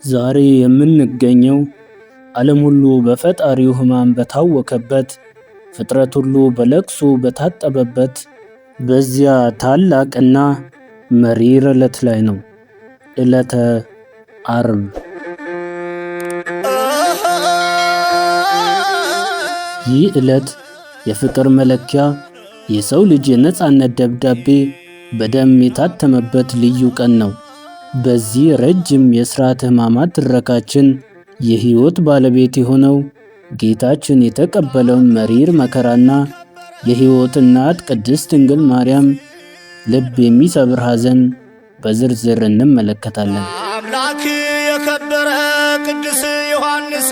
ዛሬ የምንገኘው ዓለም ሁሉ በፈጣሪው ሕማም በታወከበት፣ ፍጥረት ሁሉ በለቅሶ በታጠበበት በዚያ ታላቅና መሪር ዕለት ላይ ነው። ዕለተ ዓርብ። ይህ ዕለት የፍቅር መለኪያ፣ የሰው ልጅ የነጻነት ደብዳቤ በደም የታተመበት ልዩ ቀን ነው። በዚህ ረጅም የሥርዓተ ሕማማት ትረካችን የሕይወት ባለቤት የሆነው ጌታችን የተቀበለውን መሪር መከራና የሕይወት እናት ቅድስት ድንግል ማርያም ልብ የሚሰብር ሐዘን በዝርዝር እንመለከታለን። አምላክ የከበረ ቅዱስ ዮሐንስ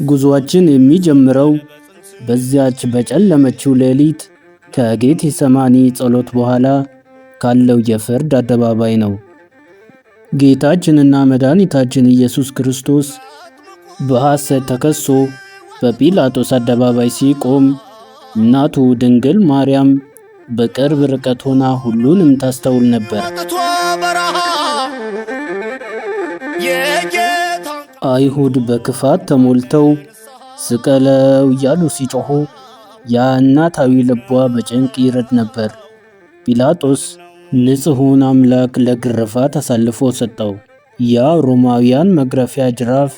ጉዞአችን የሚጀምረው በዚያች በጨለመችው ሌሊት ከጌቴሰማኒ ጸሎት በኋላ ካለው የፍርድ አደባባይ ነው። ጌታችንና መድኃኒታችን ኢየሱስ ክርስቶስ በሐሰት ተከሶ በጲላጦስ አደባባይ ሲቆም እናቱ ድንግል ማርያም በቅርብ ርቀት ሆና ሁሉንም ታስተውል ነበር። አይሁድ በክፋት ተሞልተው ስቀለው እያሉ ሲጮኹ ያ እናታዊ ልቧ በጭንቅ ይረድ ነበር። ጲላጦስ ንጹሑን አምላክ ለግርፋት አሳልፎ ሰጠው። ያ ሮማውያን መግረፊያ ጅራፍ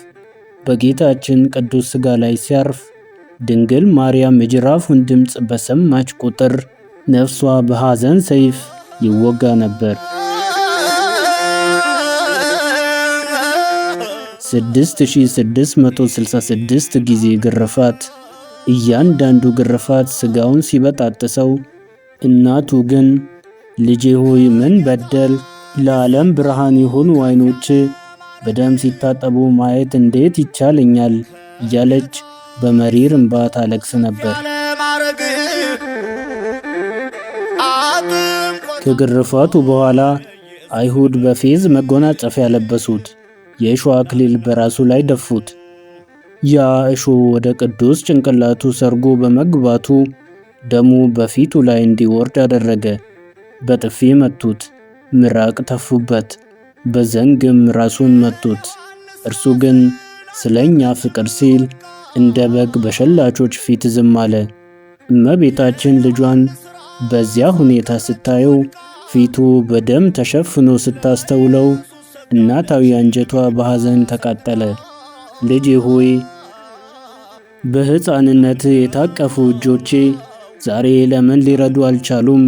በጌታችን ቅዱስ ሥጋ ላይ ሲያርፍ ድንግል ማርያም የጅራፉን ድምፅ በሰማች ቁጥር ነፍሷ በሐዘን ሰይፍ ይወጋ ነበር። 6666 ጊዜ ግርፋት። እያንዳንዱ ግርፋት ሥጋውን ሲበጣጥሰው፣ እናቱ ግን ልጄ ሆይ ምን በደል? ለዓለም ብርሃን የሆኑ ዓይኖች በደም ሲታጠቡ ማየት እንዴት ይቻለኛል? እያለች በመሪር እንባ ታለቅስ ነበር። ከግርፋቱ በኋላ አይሁድ በፌዝ መጎናጸፊያ ያለበሱት፣ የእሾህ አክሊል በራሱ ላይ ደፉት። ያ እሾህ ወደ ቅዱስ ጭንቅላቱ ሰርጎ በመግባቱ ደሙ በፊቱ ላይ እንዲወርድ አደረገ። በጥፊ መቱት፣ ምራቅ ተፉበት፣ በዘንግም ራሱን መቱት። እርሱ ግን ስለኛ ፍቅር ሲል እንደ በግ በሸላቾች ፊት ዝም አለ። እመቤታችን ልጇን በዚያ ሁኔታ ስታየው፣ ፊቱ በደም ተሸፍኖ ስታስተውለው እናታዊ አንጀቷ በሐዘን ተቃጠለ። ልጄ ሆይ በሕፃንነት የታቀፉ እጆቼ ዛሬ ለምን ሊረዱ አልቻሉም?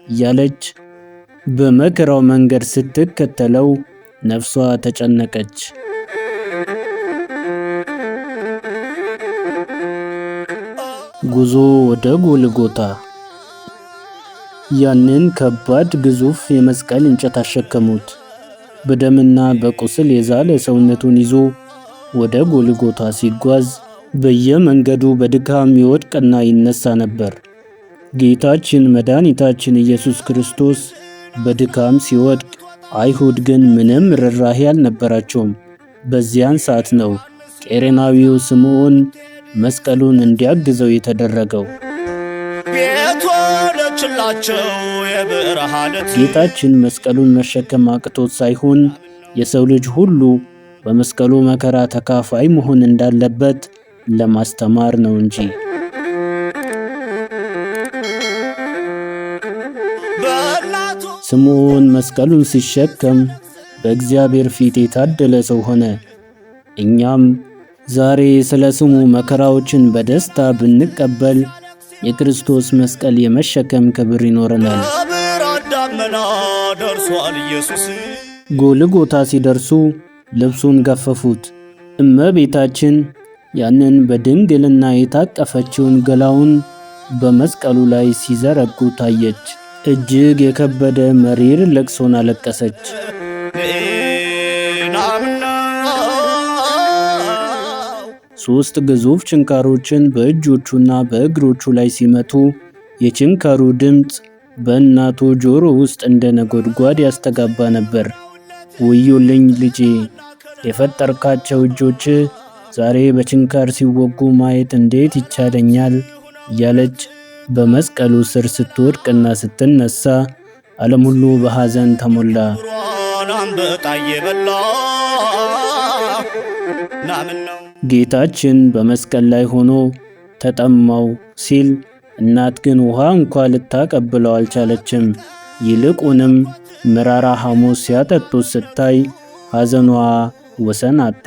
እያለች በመከራው መንገድ ስትከተለው ነፍሷ ተጨነቀች። ጉዞ ወደ ጎልጎታ። ያንን ከባድ ግዙፍ የመስቀል እንጨት አሸከሙት። በደምና በቁስል የዛለ ሰውነቱን ይዞ ወደ ጎልጎታ ሲጓዝ በየመንገዱ በድካም ይወድቅና ይነሳ ነበር። ጌታችን መድኃኒታችን ኢየሱስ ክርስቶስ በድካም ሲወድቅ፣ አይሁድ ግን ምንም ርኅራኄ አልነበራቸውም። በዚያን ሰዓት ነው ቄሬናዊው ስምዖን መስቀሉን እንዲያግዘው የተደረገው። ጌታችን መስቀሉን መሸከም አቅቶት ሳይሆን የሰው ልጅ ሁሉ በመስቀሉ መከራ ተካፋይ መሆን እንዳለበት ለማስተማር ነው እንጂ። ስምዖን መስቀሉን ሲሸከም በእግዚአብሔር ፊት የታደለ ሰው ሆነ። እኛም ዛሬ ስለ ስሙ መከራዎችን በደስታ ብንቀበል የክርስቶስ መስቀል የመሸከም ክብር ይኖረናል። ጎልጎታ ሲደርሱ ልብሱን ገፈፉት። እመቤታችን ያንን በድንግልና የታቀፈችውን ገላውን በመስቀሉ ላይ ሲዘረጉ ታየች። እጅግ የከበደ መሪር ለቅሶን አለቀሰች። ሦስት ግዙፍ ችንካሮችን በእጆቹና በእግሮቹ ላይ ሲመቱ የችንካሩ ድምፅ በእናቱ ጆሮ ውስጥ እንደ ነጎድጓድ ያስተጋባ ነበር። ወዮልኝ ልጄ፣ የፈጠርካቸው እጆች ዛሬ በችንካር ሲወጉ ማየት እንዴት ይቻለኛል? እያለች በመስቀሉ ስር ስትወድቅና ስትነሳ ዓለም ሁሉ በሐዘን ተሞላ። አንበጣ እየበላ ናምን ነው። ጌታችን በመስቀል ላይ ሆኖ ተጠማው ሲል እናት ግን ውሃ እንኳ ልታቀብለው አልቻለችም። ይልቁንም መራራ ሐሞት ሲያጠጡት ስታይ ሐዘኗ ወሰን አጣ።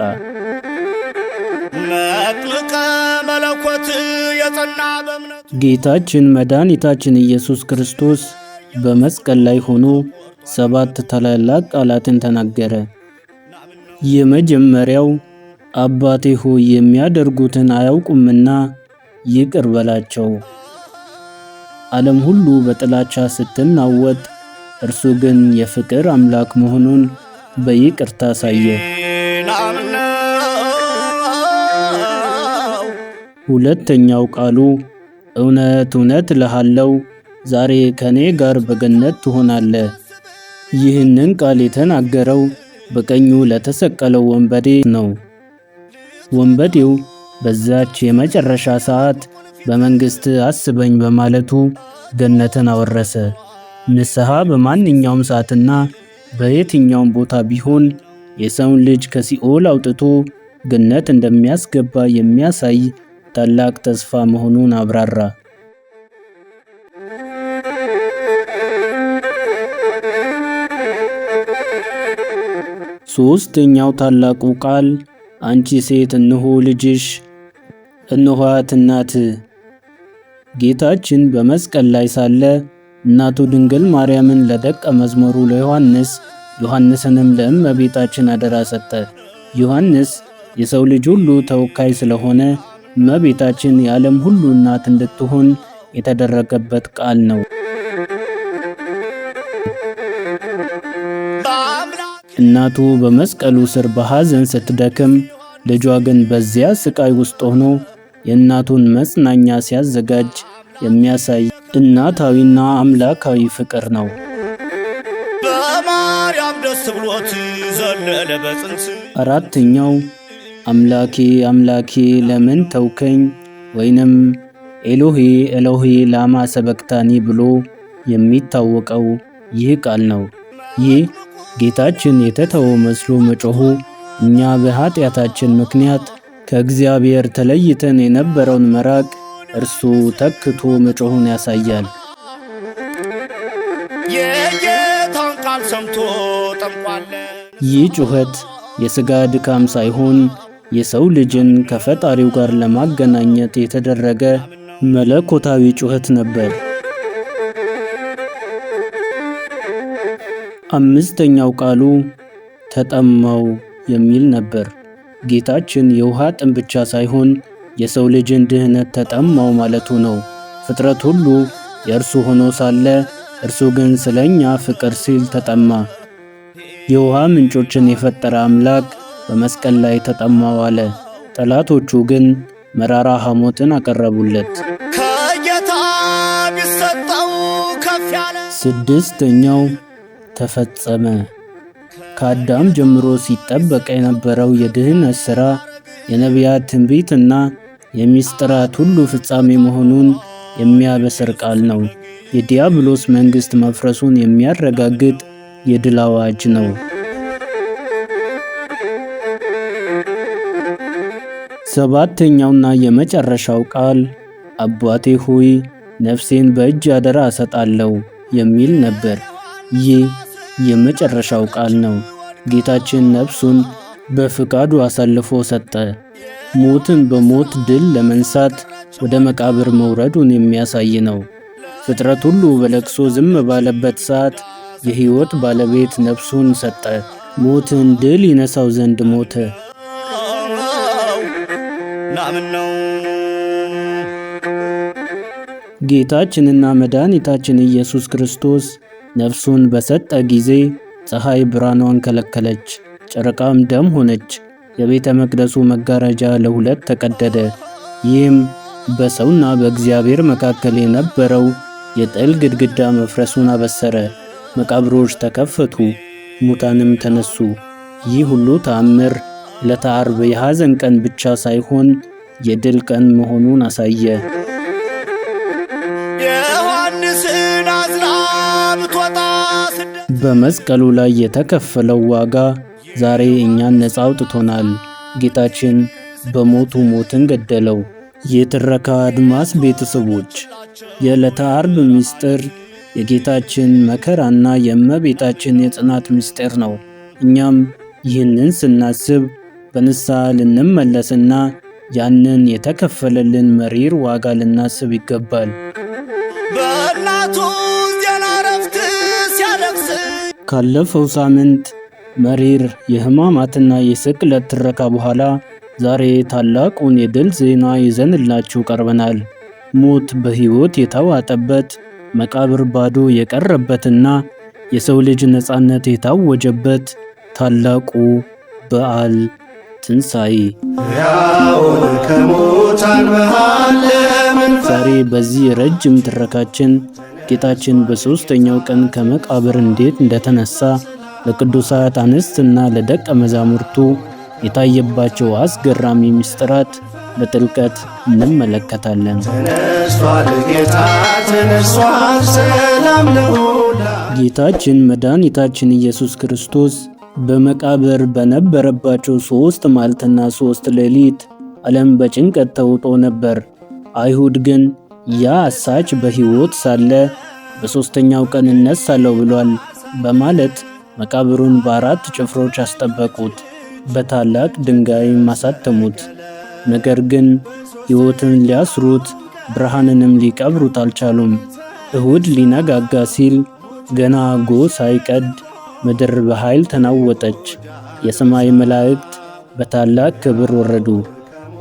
መጥምቀ መለኮት የጸና በእምነት ጌታችን መድኃኒታችን ኢየሱስ ክርስቶስ በመስቀል ላይ ሆኖ 7 ታላላቅ ቃላትን ተናገረ። የመጀመሪያው አባቴ ሆይ የሚያደርጉትን አያውቁምና ይቅር በላቸው። ዓለም ሁሉ በጥላቻ ስትናወጥ እርሱ ግን የፍቅር አምላክ መሆኑን በይቅርታ አሳየ። ሁለተኛው ቃሉ እውነት እውነት እልሃለሁ ዛሬ ከኔ ጋር በገነት ትሆናለህ። ይህንን ቃል የተናገረው በቀኙ ለተሰቀለው ወንበዴ ነው። ወንበዴው በዛች የመጨረሻ ሰዓት በመንግሥት አስበኝ በማለቱ ገነትን አወረሰ። ንስሐ በማንኛውም ሰዓትና በየትኛውም ቦታ ቢሆን የሰውን ልጅ ከሲኦል አውጥቶ ገነት እንደሚያስገባ የሚያሳይ ታላቅ ተስፋ መሆኑን አብራራ። ሦስተኛው ታላቁ ቃል አንቺ ሴት እነሆ ልጅሽ፣ እነኋት እናትህ። ጌታችን በመስቀል ላይ ሳለ እናቱ ድንግል ማርያምን ለደቀ መዝሙሩ ለዮሐንስ፣ ዮሐንስንም ለእመቤታችን አደራ ሰጠ። ዮሐንስ የሰው ልጅ ሁሉ ተወካይ ስለሆነ እመቤታችን የዓለም ሁሉ እናት እንድትሆን የተደረገበት ቃል ነው። እናቱ በመስቀሉ ስር በሐዘን ስትደክም፣ ልጇ ግን በዚያ ስቃይ ውስጥ ሆኖ የእናቱን መጽናኛ ሲያዘጋጅ የሚያሳይ እናታዊና አምላካዊ ፍቅር ነው። በማርያም ደስ ብሎት ዘለለ በጽንስ። አራተኛው አምላኬ አምላኬ ለምን ተውከኝ ወይንም ኤሎሄ ኤሎሄ ላማ ሰበክታኒ ብሎ የሚታወቀው ይህ ቃል ነው። ይህ ጌታችን የተተወ መስሎ መጮሁ እኛ በኃጢአታችን ምክንያት ከእግዚአብሔር ተለይተን የነበረውን መራቅ እርሱ ተክቶ መጮሁን ያሳያል። የጌታን ቃል ሰምቶ ጠምቋል። ይህ ጩኸት የሥጋ ድካም ሳይሆን የሰው ልጅን ከፈጣሪው ጋር ለማገናኘት የተደረገ መለኮታዊ ጩኸት ነበር። አምስተኛው ቃሉ ተጠማው የሚል ነበር። ጌታችን የውሃ ጥም ብቻ ሳይሆን የሰው ልጅን ድህነት ተጠማው ማለቱ ነው። ፍጥረት ሁሉ የእርሱ ሆኖ ሳለ እርሱ ግን ስለኛ ፍቅር ሲል ተጠማ። የውሃ ምንጮችን የፈጠረ አምላክ በመስቀል ላይ ተጠማው አለ። ጠላቶቹ ግን መራራ ሐሞትን አቀረቡለት። ከጌታ ቢሰጠው ከፍ ያለ። ስድስተኛው ተፈጸመ። ከአዳም ጀምሮ ሲጠበቅ የነበረው የድህነት ሥራ የነቢያት ትንቢትና የሚስጥራት ሁሉ ፍጻሜ መሆኑን የሚያበስር ቃል ነው። የዲያብሎስ መንግሥት መፍረሱን የሚያረጋግጥ የድል አዋጅ ነው። ሰባተኛውና የመጨረሻው ቃል አባቴ ሆይ ነፍሴን በእጅ አደራ እሰጣለሁ የሚል ነበር። ይህ የመጨረሻው ቃል ነው። ጌታችን ነፍሱን በፍቃዱ አሳልፎ ሰጠ። ሞትን በሞት ድል ለመንሳት ወደ መቃብር መውረዱን የሚያሳይ ነው። ፍጥረት ሁሉ በለቅሶ ዝም ባለበት ሰዓት የሕይወት ባለቤት ነፍሱን ሰጠ። ሞትን ድል ይነሳው ዘንድ ሞተ። ጌታችንና መድኃኒታችን ኢየሱስ ክርስቶስ ነፍሱን በሰጠ ጊዜ ፀሐይ ብርሃኗን ከለከለች፣ ጨረቃም ደም ሆነች። የቤተ መቅደሱ መጋረጃ ለሁለት ተቀደደ። ይህም በሰውና በእግዚአብሔር መካከል የነበረው የጥል ግድግዳ መፍረሱን አበሰረ። መቃብሮች ተከፈቱ፣ ሙታንም ተነሱ። ይህ ሁሉ ተአምር ዕለተ ዓርብ የሐዘን ቀን ብቻ ሳይሆን የድል ቀን መሆኑን አሳየ። በመስቀሉ ላይ የተከፈለው ዋጋ ዛሬ እኛን ነፃ አውጥቶናል። ጌታችን በሞቱ ሞትን ገደለው። የትረካ አድማስ ቤተሰቦች የዕለተ ዓርብ ምስጢር የጌታችን መከራና የእመቤታችን የጽናት ምስጢር ነው። እኛም ይህንን ስናስብ በንስሐ ልንመለስና ያንን የተከፈለልን መሪር ዋጋ ልናስብ ይገባል። በእናቱ ዜና ዕረፍት ሲያለቅስ ካለፈው ሳምንት መሪር የሕማማትና የስቅለት ትረካ በኋላ ዛሬ ታላቁን የድል ዜና ይዘንላችሁ ቀርበናል። ሞት በሕይወት የተዋጠበት፣ መቃብር ባዶ የቀረበትና የሰው ልጅ ነፃነት የታወጀበት ታላቁ በዓል ትንሣኤ። ዛሬ በዚህ ረጅም ትረካችን ጌታችን በሦስተኛው ቀን ከመቃብር እንዴት እንደተነሳ ለቅዱሳት አንስትና ለደቀ መዛሙርቱ የታየባቸው አስገራሚ ምስጢራት በጥልቀት እንመለከታለን። ጌታችን መድኃኒታችን ኢየሱስ ክርስቶስ በመቃብር በነበረባቸው 3 መዓልትና 3 ሌሊት ዓለም በጭንቀት ተውጦ ነበር። አይሁድ ግን ያ አሳች በሕይወት ሳለ በሦስተኛው ቀን እነሳለሁ ብሏል በማለት መቃብሩን በ4 ጭፍሮች አስጠበቁት፣ በታላቅ ድንጋይም አሳተሙት። ነገር ግን ሕይወትን ሊያስሩት ብርሃንንም ሊቀብሩት አልቻሉም። እሁድ ሊነጋጋ ሲል ገና ጎህ ሳይቀድ ምድር በኃይል ተናወጠች። የሰማይ መላእክት በታላቅ ክብር ወረዱ።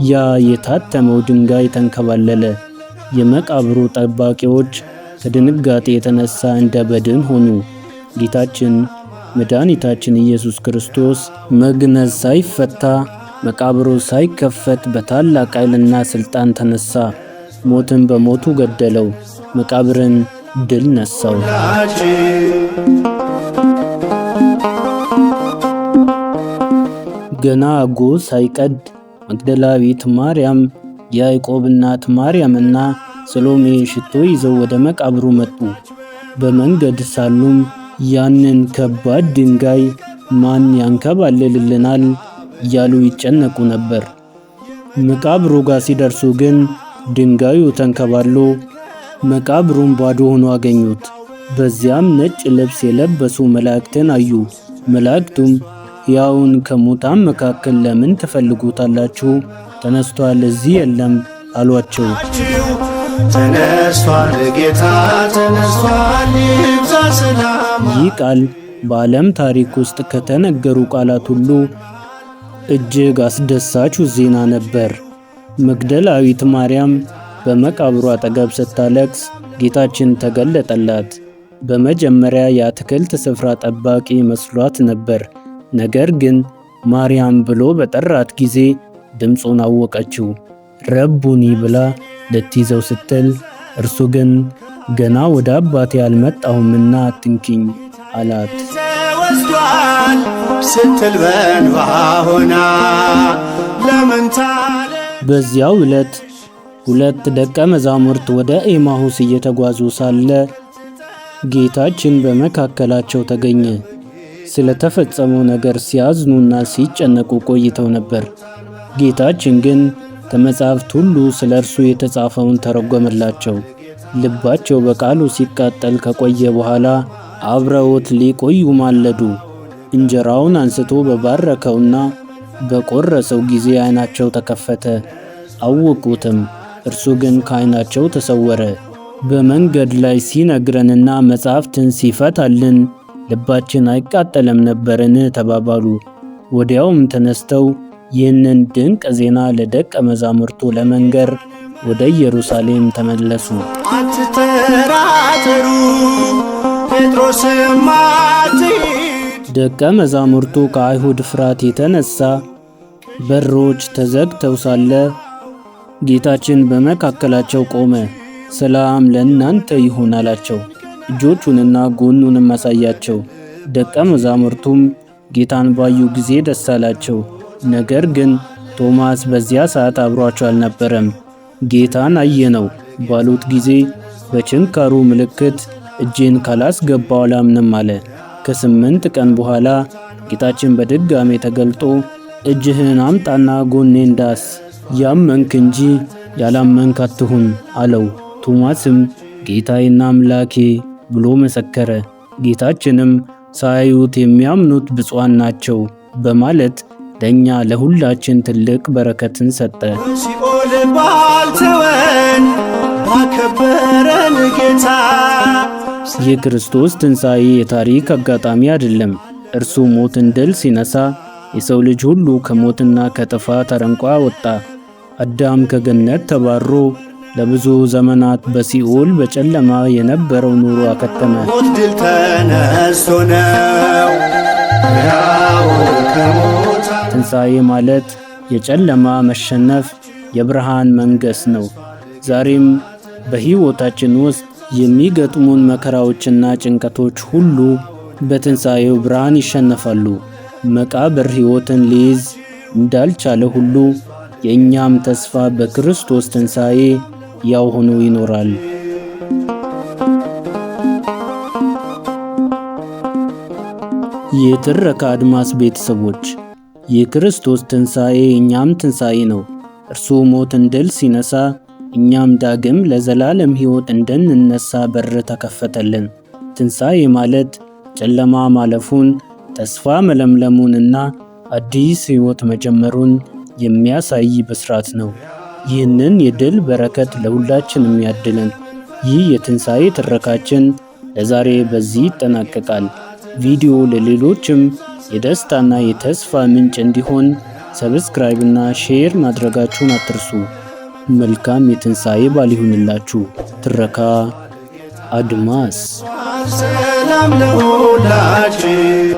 ያ የታተመው ድንጋይ ተንከባለለ። የመቃብሩ ጠባቂዎች ከድንጋጤ የተነሳ እንደ በድን ሆኑ። ጌታችን መድኃኒታችን ኢየሱስ ክርስቶስ መግነዝ ሳይፈታ መቃብሩ ሳይከፈት በታላቅ ኃይልና ሥልጣን ተነሳ። ሞትን በሞቱ ገደለው፣ መቃብርን ድል ነሳው። ገና ጎህ ሳይቀድ መግደላዊት ማርያም፣ የያዕቆብ እናት ማርያምና ሰሎሜ ሽቶ ይዘው ወደ መቃብሩ መጡ። በመንገድ ሳሉም ያንን ከባድ ድንጋይ ማን ያንከባልልልናል እያሉ ይጨነቁ ነበር። መቃብሩ ጋር ሲደርሱ ግን ድንጋዩ ተንከባሎ መቃብሩን ባዶ ሆኖ አገኙት። በዚያም ነጭ ልብስ የለበሱ መላእክትን አዩ። መላእክቱም ሕያውን ከሙታን መካከል ለምን ትፈልጉታላችሁ? ተነስቷል፣ እዚህ የለም አሏቸው። ተነስቷል፣ ጌታ ተነስቷል፣ ይብዛ ሰላም። ይህ ቃል በዓለም ታሪክ ውስጥ ከተነገሩ ቃላት ሁሉ እጅግ አስደሳቹ ዜና ነበር። መግደላዊት ማርያም በመቃብሩ አጠገብ ስታለቅስ ጌታችን ተገለጠላት። በመጀመሪያ የአትክልት ስፍራ ጠባቂ መስሏት ነበር። ነገር ግን ማርያም ብሎ በጠራት ጊዜ ድምፁን አወቀችው። ረቡኒ ብላ ልትይዘው ስትል እርሱ ግን ገና ወደ አባቴ አልመጣሁምና አትንኪኝ አላት። ተወስዷል ስትል በእንባ ሆና ለምን ታለ። በዚያው ዕለት 2 ደቀ መዛሙርት ወደ ኤማሁስ እየተጓዙ ሳለ ጌታችን በመካከላቸው ተገኘ። ስለተፈጸመው ነገር ሲያዝኑና ሲጨነቁ ቆይተው ነበር። ጌታችን ግን ከመጻሕፍት ሁሉ ስለ እርሱ የተጻፈውን ተረጎመላቸው። ልባቸው በቃሉ ሲቃጠል ከቆየ በኋላ አብረውት ሊቆዩ ማለዱ። እንጀራውን አንስቶ በባረከውና በቆረሰው ጊዜ ዓይናቸው ተከፈተ፣ አወቁትም። እርሱ ግን ከዓይናቸው ተሰወረ። በመንገድ ላይ ሲነግረንና መጻሕፍትን ሲፈታልን ልባችን አይቃጠለም ነበርን? ተባባሉ። ወዲያውም ተነስተው ይህንን ድንቅ ዜና ለደቀ መዛሙርቱ ለመንገር ወደ ኢየሩሳሌም ተመለሱ። አትጠራጠሩ፣ ጴጥሮስም አትሂድ። ደቀ መዛሙርቱ ከአይሁድ ፍርሃት የተነሳ በሮች ተዘግተው ሳለ ጌታችን በመካከላቸው ቆመ። ሰላም ለእናንተ ይሁን አላቸው። እጆቹንና ጎኑንም አሳያቸው። ደቀ መዛሙርቱም ጌታን ባዩ ጊዜ ደስ አላቸው። ነገር ግን ቶማስ በዚያ ሰዓት አብሯቸው አልነበረም። ጌታን አየነው ባሉት ጊዜ በችንካሩ ምልክት እጄን ካላስገባው አላምንም አለ። ከ8 ቀን በኋላ ጌታችን በድጋሜ ተገልጦ እጅህን አምጣና ጎኔን ዳስ፣ ያመንክ እንጂ ያላመንክ አትሁን አለው። ቶማስም ጌታዬና አምላኬ ብሎ መሰከረ። ጌታችንም ሳያዩት የሚያምኑት ብፁዓን ናቸው በማለት ለእኛ ለሁላችን ትልቅ በረከትን ሰጠ። ሲኦል ባልተወን ባከበረን ጌታ። የክርስቶስ ትንሣኤ የታሪክ አጋጣሚ አይደለም። እርሱ ሞትን ድል ሲነሳ የሰው ልጅ ሁሉ ከሞትና ከጥፋት አረንቋ ወጣ። አዳም ከገነት ተባሮ ለብዙ ዘመናት በሲኦል በጨለማ የነበረው ኑሮ አከተመ። ሞት ድል ተነስቶ ነው ያው ከሞት። ትንሣኤ ማለት የጨለማ መሸነፍ፣ የብርሃን መንገስ ነው። ዛሬም በሕይወታችን ውስጥ የሚገጥሙን መከራዎችና ጭንቀቶች ሁሉ በትንሣኤው ብርሃን ይሸነፋሉ። መቃብር ሕይወትን ሊይዝ እንዳልቻለ ሁሉ የእኛም ተስፋ በክርስቶስ ትንሣኤ ያው ሆኖ ይኖራል። የትረካ አድማስ ቤተሰቦች፣ የክርስቶስ ትንሣኤ እኛም ትንሣኤ ነው። እርሱ ሞትን ድል ሲነሳ እኛም ዳግም ለዘላለም ሕይወት እንድንነሳ በር ተከፈተልን። ትንሣኤ ማለት ጨለማ ማለፉን፣ ተስፋ መለምለሙንና አዲስ ሕይወት መጀመሩን የሚያሳይ ብስራት ነው። ይህንን የድል በረከት ለሁላችንም ያድለን። ይህ የትንሣኤ ትረካችን ለዛሬ በዚህ ይጠናቀቃል። ቪዲዮ ለሌሎችም የደስታና የተስፋ ምንጭ እንዲሆን ሰብስክራይብና ሼር ማድረጋችሁን አትርሱ። መልካም የትንሣኤ በዓል ይሁንላችሁ። ትረካ አድማስ። ሰላም ለሁላችን።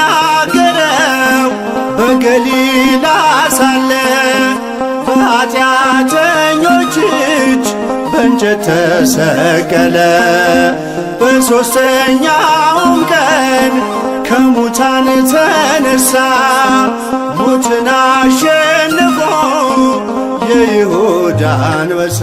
እንደተናገረው በገሊላ ሳለ በኃጢአተኞች እጅ በእንጨት ተሰቀለ። በሦስተኛውም ቀን ከሙታን ተነሳ። ሞትን አሸንፎ የይሁዳ አንበሳ